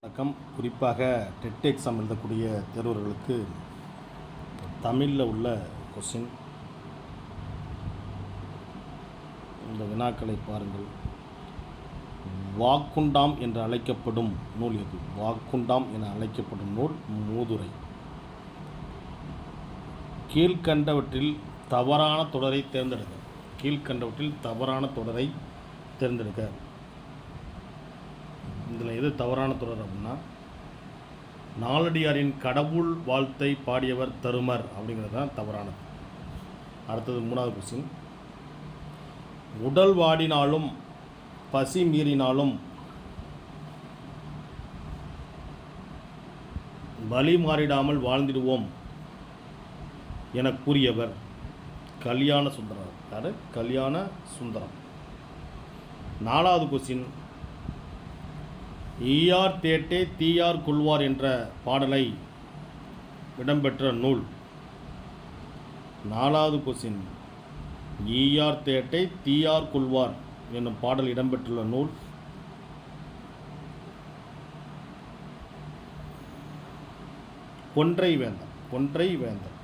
வணக்கம். குறிப்பாக TET exam எழுதக்கூடிய தேர்வர்களுக்கு தமிழில் உள்ள கொஸ்டின், இந்த வினாக்களை பாருங்கள். வாக்குண்டாம் என்று அழைக்கப்படும் நூல் எது? வாக்குண்டாம் என அழைக்கப்படும் நூல் மூதுரை. கீழ்கண்டவற்றில் தவறான தொடரை தேர்ந்தெடுக்க. கீழ்கண்டவற்றில் தவறான தொடரை தேர்ந்தெடுக்க. இதில் எது தவறான தொடர் அப்படின்னா, நாலடியாரின் கடவுள் வாழ்த்தை பாடியவர் தருமர் அப்படிங்கிறது தான் தவறானது. அடுத்தது மூணாவது கொஸ்டின். உடல் வாடினாலும் பசி மீறினாலும் வழி மாறிடாமல் வாழ்ந்திடுவோம் என கூறியவர் கல்யாண சுந்தரம். யார்? கல்யாண சுந்தரம். நாலாவது கொஸ்டின். ஈயார் தேட்டே தீயார் கொள்வார் என்ற பாடலை இடம்பெற்ற நூல். நாலாவது கொஸ்டின். ஈயார் தேட்டை தீயார் கொள்வார் என்னும் பாடல் இடம்பெற்றுள்ள நூல் கொன்றை வேந்தன். கொன்றை வேந்தன்.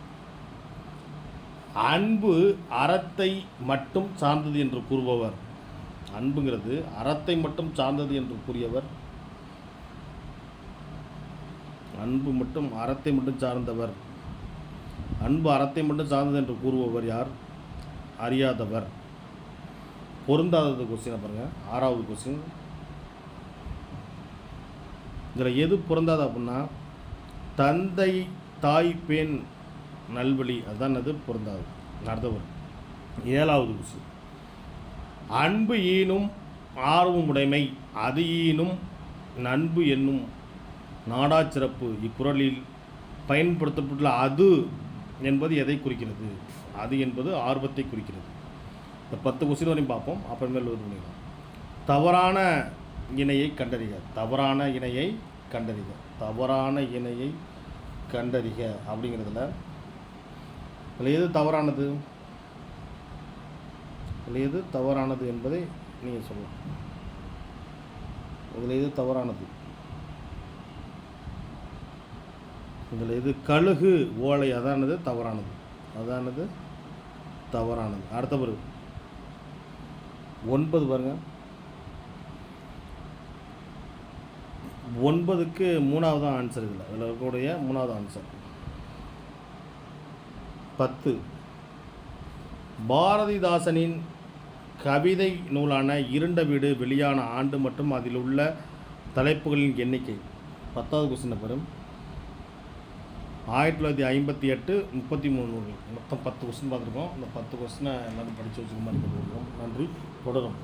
அன்பு அறத்தை மட்டும் சார்ந்தது என்று கூறுபவர். அன்புங்கிறது அறத்தை மட்டும் சார்ந்தது என்று கூறியவர். அன்பு மட்டும் அறத்தை மட்டும் சார்ந்தவர். அன்பு அறத்தை மட்டும் சார்ந்தது என்று கூறுபவர் யார்? அறியாதவர். பொருந்தாதது கொஸ்டினை பாருங்கள். ஆறாவது கொஸ்டின். இதில் எது பொருந்தாது அப்படின்னா, தந்தை தாய் பெண் நல்வழி, அதுதான் அது பொருந்தாது. அடுத்தவர் ஏழாவது கொஸ்டின். அன்பு ஈனும் ஆர்வம் உடைமை, அது ஈனும் நண்பு என்னும் நாடாச்சிறப்பு. இக்குறளில் பயன்படுத்தப்பட்டுள்ள அது என்பது எதை குறிக்கிறது? அது என்பது ஆர்வத்தை குறிக்கிறது. இந்த 10 கொஸ்டின் வரையும் பார்ப்போம், அப்புறமேல் இது பண்ணிக்கலாம். தவறான இணையை கண்டறிக. தவறான இணையை கண்டறிக. தவறான இணையை கண்டறிக அப்படிங்கிறதுல இதில் எது தவறானது? இதில் எது தவறானது என்பதை நீங்கள் சொல்லலாம். இதில் எது தவறானது? இதில் இது கழுகு ஓலை, அதானது தவறானது. அதானது தவறானது. அடுத்த பிறகு 9 பாருங்க. 9க்கு 3வது ஆன்சர். இதில் இருக்கக்கூடிய 3வது ஆன்சர். 10. பாரதிதாசனின் கவிதை நூலான இருண்ட வீடு வெளியான ஆண்டு மற்றும் அதில் உள்ள தலைப்புகளின் எண்ணிக்கை. 10வது கொஸ்டின் பெறும். 1958 33 நூல்கள். மொத்தம் 10 கொஸ்டின் பார்த்துருக்கோம். இந்த 10 கொஸ்டினை எல்லோரும் படித்து வச்சுக்க மாதிரி கேட்டுருக்கோம். நன்றி. தொடரும்.